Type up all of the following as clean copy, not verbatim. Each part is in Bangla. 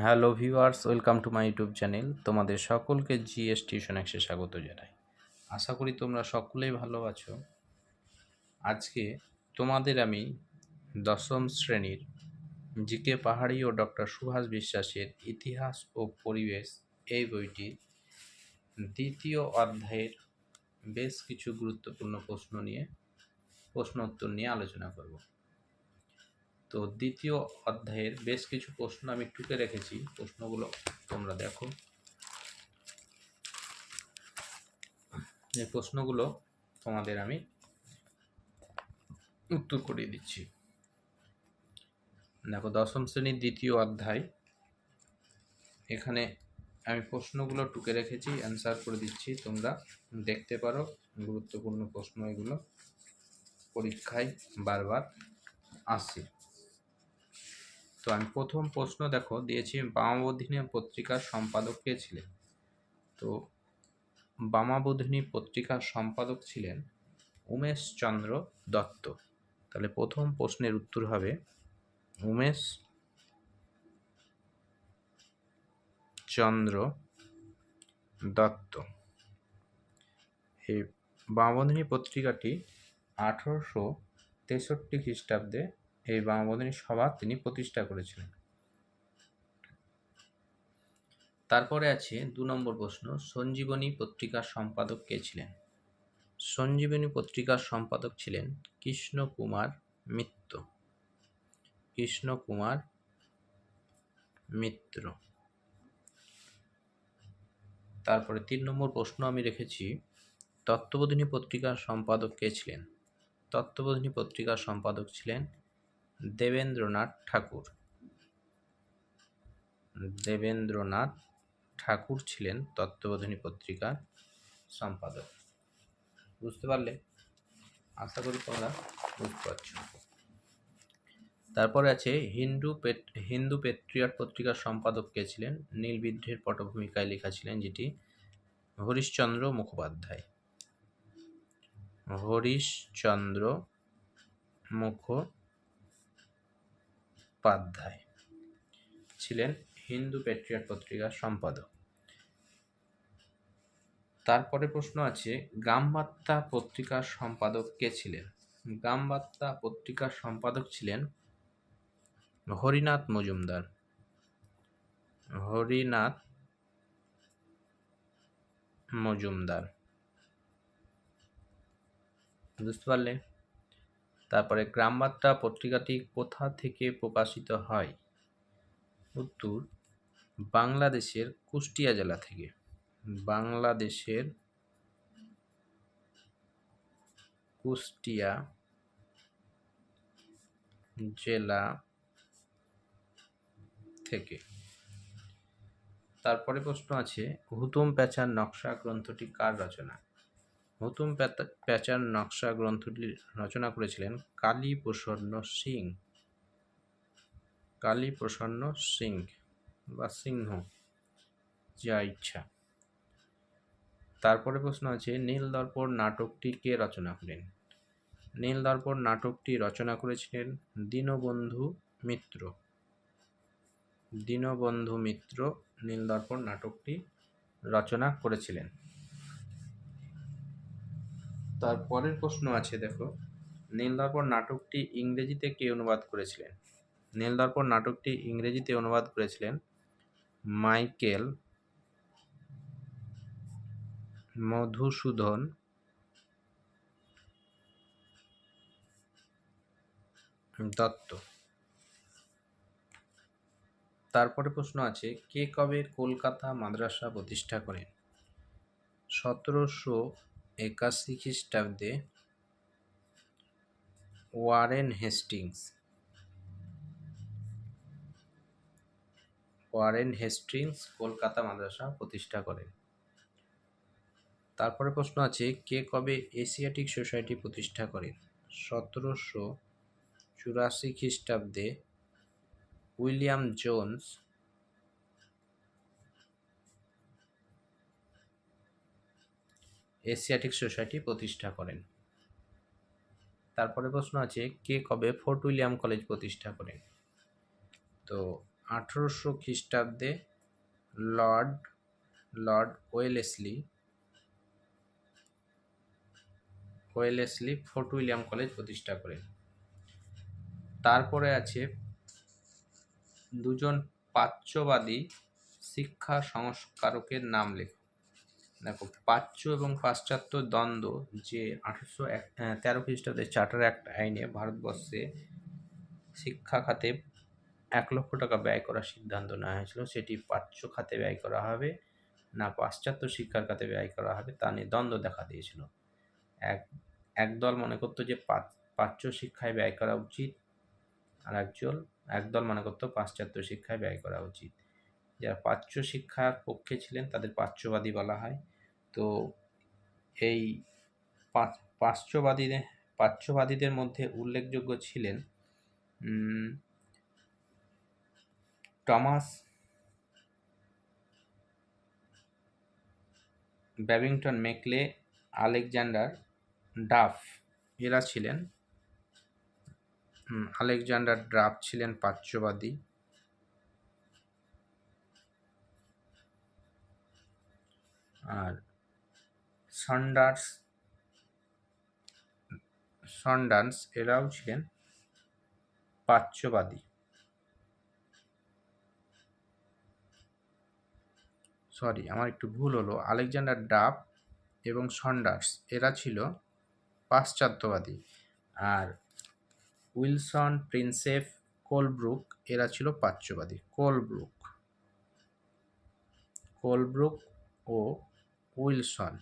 Hello viewers, welcome to my YouTube channel. তোমাদের সকলকে জিএস টিউশন এক্সে স্বাগত জানাই। আশা করি তোমরা সকলেই ভালো আছো। আজকে তোমাদের আমি দশম শ্রেণীর জিকে পাহাড়ি ও ডক্টর সুভাষ বিশ্বাসের ইতিহাস ও পরিবেশ এই বইটির দ্বিতীয় অধ্যায়ের বেশ কিছু গুরুত্বপূর্ণ প্রশ্ন উত্তর নিয়ে আলোচনা করব। তো দ্বিতীয় অধ্যায়ের বেশ কিছু প্রশ্ন আমি টুকে রেখেছি, প্রশ্নগুলো তোমরা দেখো। এই প্রশ্নগুলো তোমাদের আমি উত্তর করিয়ে দিচ্ছি। দেখো, দশম শ্রেণীর দ্বিতীয় অধ্যায়, এখানে আমি প্রশ্নগুলো টুকে রেখেছি, অ্যান্সার করে দিচ্ছি, তোমরা দেখতে পারো। গুরুত্বপূর্ণ প্রশ্ন এগুলো, পরীক্ষায় বারবার আসে। তো আমি প্রথম প্রশ্ন দেখো দিয়েছি, বামাবোধিনী পত্রিকার সম্পাদক কে ছিলেন? তো বামাবোধিনী পত্রিকার সম্পাদক ছিলেন উমেশ চন্দ্র দত্ত। তাহলে প্রথম প্রশ্নের উত্তর হবে উমেশ চন্দ্র দত্ত। এই বামাবোধিনী পত্রিকাটি 1863 খ্রিস্টাব্দে এই বামাবোধিনী সভা তিনি প্রতিষ্ঠা করেছিলেন। তারপরে আছে 2 নম্বর প্রশ্ন, সঞ্জীবনী পত্রিকার সম্পাদক কে ছিলেন? সঞ্জীবনী পত্রিকার সম্পাদক ছিলেন কৃষ্ণকুমার মিত্র। কৃষ্ণকুমার মিত্র। তারপরে 3 নম্বর প্রশ্ন আমি রেখেছি, তত্ত্ববোধিনী পত্রিকার সম্পাদক কে ছিলেন? তত্ত্ববোধিনী পত্রিকার সম্পাদক ছিলেন দেবেন্দ্রনাথ ঠাকুর। দেবেন্দ্রনাথ ঠাকুর ছিলেন তত্ত্ববোধিনী পত্রিকার সম্পাদক। বুঝতে পারলে? আশা করি তোমরা বুঝতে পারছো। তারপরে আছে হিন্দু পেট্রিয়ট পত্রিকার সম্পাদক কে ছিলেন? নীল বিদ্রোহের পটভূমিকায় লেখা ছিলেন যেটি হরিশচন্দ্র মুখোপাধ্যায়। হরিশচন্দ্র মুখোপাধ্যায় ছিলেন হিন্দু পেট্রিয়ট পত্রিকার সম্পাদক। তারপরে প্রশ্ন আছে, গ্রামবার্তা পত্রিকার সম্পাদক কে ছিলেন? গ্রামবার্তা পত্রিকার সম্পাদক ছিলেন হরিনাথ মজুমদার। হরিনাথ মজুমদার। বুঝতে পারলে? তারপরে গ্রামবার্তা পত্রিকাটি কোথা থেকে প্রকাশিত হয়? উত্তর, বাংলাদেশের কুষ্টিয়া জেলা থেকে। বাংলাদেশের কুষ্টিয়া জেলা থেকে। তারপরে প্রশ্ন আছে, হুতুম প্যাঁচার নকশা গ্রন্থটি কার রচনা? হুতুম প্যাঁচার নকশা গ্রন্থটি রচনা করেছিলেন কালীপ্রসন্ন সিং। কালীপ্রসন্ন সিং বা সিংহ, যা ইচ্ছা। তারপরে প্রশ্ন আছে, নীলদর্পণ নাটকটি কে রচনা করেন? নীলদর্পণ নাটকটি রচনা করেছিলেন দীনবন্ধু মিত্র। দীনবন্ধু মিত্র নীলদর্পণ নাটকটি রচনা করেছিলেন। তারপরের প্রশ্ন আছে, দেখো, নীলদর্পণ নাটকটি ইংরেজিতে কে অনুবাদ করেছিলেন? নীলদর্পণ নাটকটি ইংরেজিতে অনুবাদ করেছিলেন মাইকেল মধুসূদন দত্ত। তারপরে প্রশ্ন আছে, কে কবে কলকাতা মাদ্রাসা প্রতিষ্ঠা করেন? 1781 খ্রিস্টাব্দে Warren Hastings. Warren Hastings Kolkata মাদ্রাসা প্রতিষ্ঠা করেন। তারপরে প্রশ্ন আছে, কে কবে এশিয়াটিক সোসাইটি প্রতিষ্ঠা করেন? 1784 খ্রিস্টাব্দে উইলিয়াম জোন্স এশিয়াটিক সোসাইটি প্রতিষ্ঠা করেন। তারপরে প্রশ্ন আছে, কে কবে ফোর্ট উইলিয়াম কলেজ প্রতিষ্ঠা করেন? তো 1800 খ্রিস্টাব্দে Lord Lord Wellesley fort William college প্রতিষ্ঠা করেন। তারপরে আছে দুজন প্রাচ্যবাদী শিক্ষা সংস্কারকের নাম লেখো। দেখো, প্রাচ্য এবং পাশ্চাত্য দ্বন্দ্ব যে 1813 খ্রিস্টাব্দে চার্টার অ্যাক্ট আইনে ভারতবর্ষে শিক্ষা খাতে 1 লক্ষ টাকা ব্যয় করার সিদ্ধান্ত নেওয়া হয়েছিল, সেটি প্রাচ্য খাতে ব্যয় করা হবে না পাশ্চাত্য শিক্ষার খাতে ব্যয় করা হবে তা নিয়ে দ্বন্দ্ব দেখা দিয়েছিল। একদল মনে করতো যে প্রাচ্য শিক্ষায় ব্যয় করা উচিত, আর একদল মনে করতো পাশ্চাত্য শিক্ষায় ব্যয় করা উচিত। যারা প্রাচ্য শিক্ষার পক্ষে ছিলেন তাদের প্রাচ্যবাদী বলা হয়। তো এই প্রাচ্যবাদীদের মধ্যে উল্লেখযোগ্য ছিলেন Thomas Babington Macaulay, Alexander Duff এরা ছিলেন আলেকজান্ডার ডাফ ছিলেন প্রাচ্যবাদী। আর সন্ডান্স এরাও ছিলেন প্রাচ্যবাদী। আমার একটু ভুল হলো, আলেকজান্ডার ডাফ এবং সন্ডার্স এরা ছিল পাশ্চাত্যবাদী, আর উইলসন, প্রিন্সেপ, কোলব্রুক এরা ছিল প্রাচ্যবাদী। কোলব্রুক ও উইলসন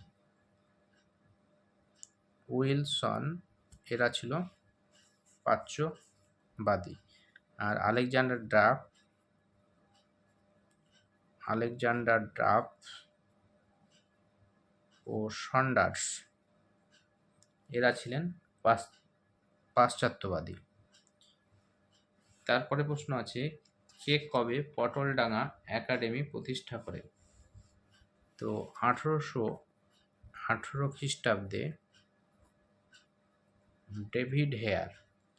এরা ছিল প্রাচ্যবাদী, আর আলেকজান্ডার ডাফ ও সন্ডার্স এরা ছিলেন পাশ্চাত্যবাদী। তারপরে প্রশ্ন আছে, কে কবে পটলডাঙ্গা একাডেমি প্রতিষ্ঠা করে? তো 1818 খ্রিস্টাব্দে ডেভিড হেয়ার,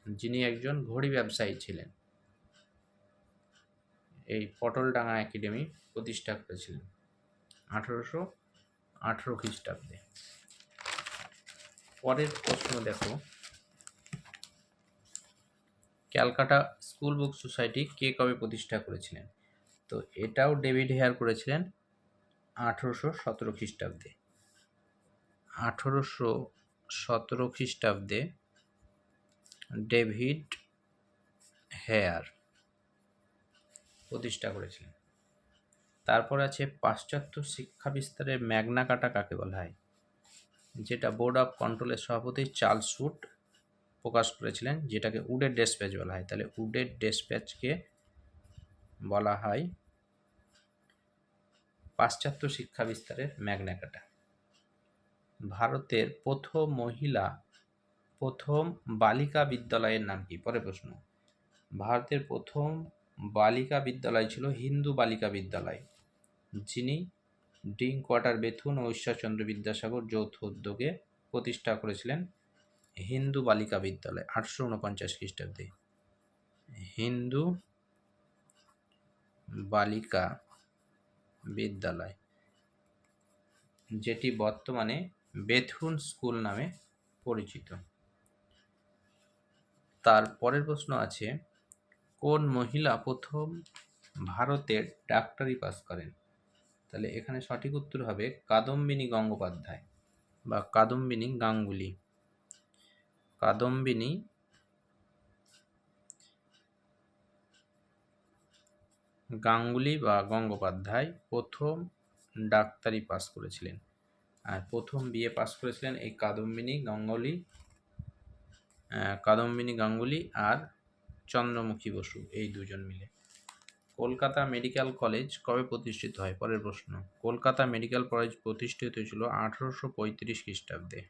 যিনি একজন ঘড়ি ব্যবসায়ী ছিলেন, এই পটলডাঙ্গা একাডেমি প্রতিষ্ঠা করেছিলেন 1818 খ্রিস্টাব্দে। পরের প্রশ্ন দেখো, ক্যালকাটা স্কুল বুক সোসাইটি কে কবে প্রতিষ্ঠা করেছিলেন? তো এটাও ডেভিড হেয়ার করেছিলেন 1817 খ্রিস্টাব্দে। 1817 খ্রিস্টাব্দে ডেভিড হেয়ার প্রতিষ্ঠা করেছিলেন। তারপর আছে পাশ্চাত্য শিক্ষা বিস্তারের ম্যাগনা কার্টা কাকে বলা হয়? যেটা বোর্ড অফ কন্ট্রোলের সভাপতি চার্লস উড প্রকাশ করেছিলেন, যেটাকে উডের ডেসপ্যাচ বলা হয়। তাহলে উডের ডেসপ্যাচকে বলা হয় পাশ্চাত্য শিক্ষা বিস্তারের ম্যাগনা কার্টা। ভারতের প্রথম বালিকা বিদ্যালয়ের নাম কি? পরের প্রশ্ন, ভারতের প্রথম বালিকা বিদ্যালয় ছিল হিন্দু বালিকা বিদ্যালয়, যিনি ড্রিঙ্কওয়াটার বেথুন ও ঈশ্বরচন্দ্র বিদ্যাসাগর যৌথ উদ্যোগে প্রতিষ্ঠা করেছিলেন হিন্দু বালিকা বিদ্যালয় 1849 খ্রিস্টাব্দে। হিন্দু বালিকা বিদ্যালয়, যেটি বর্তমানে বেথুন স্কুল নামে পরিচিত। তার পরের প্রশ্ন আছে, কোন মহিলা প্রথম ভারতের ডাক্তারি পাস করেন? তাহলে এখানে সঠিক উত্তর হবে কাদম্বিনী গঙ্গোপাধ্যায় বা কাদম্বিনী গাঙ্গুলি বা গঙ্গোপাধ্যায় প্রথম ডাক্তারি পাস করেছিলেন। আর প্রথম বিএ পাস করেছিলেন এই কাদম্বিনী গাঙ্গুলি আর চন্দ্রমুখী বসু, এই দুজন মিলে। কলকাতা মেডিকেল কলেজ কবে প্রতিষ্ঠিত হয়? পরের প্রশ্ন, কলকাতা মেডিকেল কলেজ প্রতিষ্ঠিত হয়েছিল 1835 খ্রিস্টাব্দে।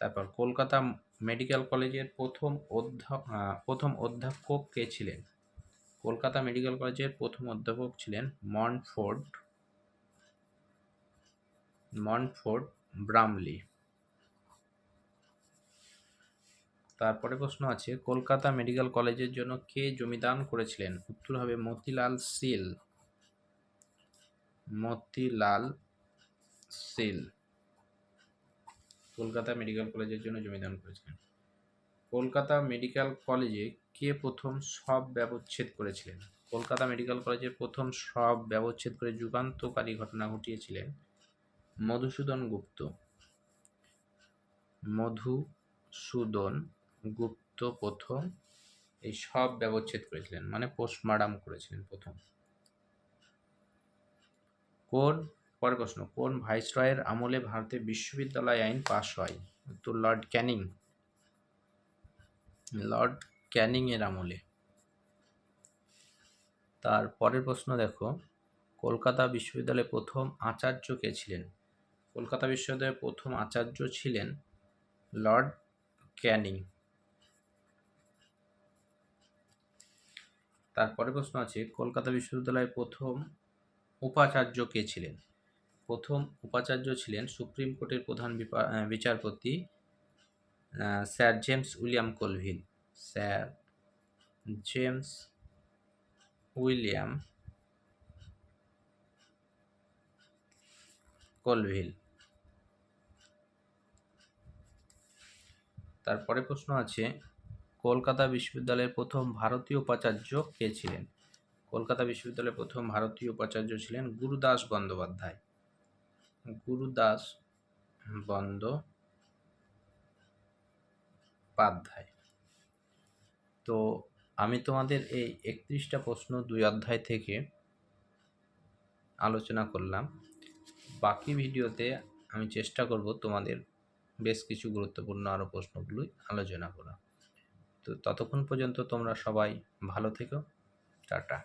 তারপর কলকাতা মেডিকেল কলেজের প্রথম অধ্যক্ষ কে ছিলেন? কলকাতা মেডিকেল কলেজের প্রথম অধ্যাপক ছিলেন মন্টফোর্ড ব্রামলি। তারপরে প্রশ্ন আছে, কলকাতা মেডিকেল কলেজের জন্য কে জমিদান করেছিলেন? উত্তর হবে Motilal seal. Motilal seal Kolkata medical কলেজের জন্য জমিদান করেছিলেন। কলকাতা মেডিকেল কলেজে কে প্রথম শব ব্যবচ্ছেদ করেছিলেন? কলকাতা মেডিকেল কলেজে প্রথম শব ব্যবচ্ছেদ করে যুগান্তকারী ঘটনা ঘটিয়েছিলেন মধুসূদন গুপ্ত। মধুসূদন গুপ্ত প্রথম এই শব ব্যবচ্ছেদ করেছিলেন, মানে পোস্টমর্টম করেছিলেন প্রথম। পরের প্রশ্ন, কোন ভাইসরয়ের আমলে ভারতে বিশ্ববিদ্যালয় আইন পাশ হয়? উত্তর লর্ড ক্যানিং। লর্ড ক্যানিং এর আমলে। তার পরের প্রশ্ন দেখো, কলকাতা বিশ্ববিদ্যালয়ের প্রথম আচার্য কে ছিলেন? কলকাতা বিশ্ববিদ্যালয়ের প্রথম আচার্য ছিলেন লর্ড ক্যানিং। তারপরে প্রশ্ন আছে, কলকাতা বিশ্ববিদ্যালয়ের প্রথম উপাচার্য কে ছিলেন? প্রথম উপাচার্য ছিলেন সুপ্রিম কোর্টের প্রধান বিচারপতি sir James William Colville. Sir James William Colville. তারপরে প্রশ্ন আছে, কলকাতা বিশ্ববিদ্যালয়ের প্রথম ভারতীয় উপাচার্য কে ছিলেন? কলকাতা বিশ্ববিদ্যালয়ের প্রথম ভারতীয় উপাচার্য ছিলেন গুরুদাস বন্দ্যোপাধ্যায়। গুরুদাস বন্দ্যোপাধ্যায়। তো আমি তোমাদের এই 31টা প্রশ্ন 2 অধ্যায় থেকে আলোচনা করলাম। বাকি ভিডিওতে আমি চেষ্টা করব তোমাদের বেশ কিছু গুরুত্বপূর্ণ আরও প্রশ্নগুলোই আলোচনা করা। তো ততক্ষণ পর্যন্ত তোমরা সবাই ভালো থেকো। টাটা।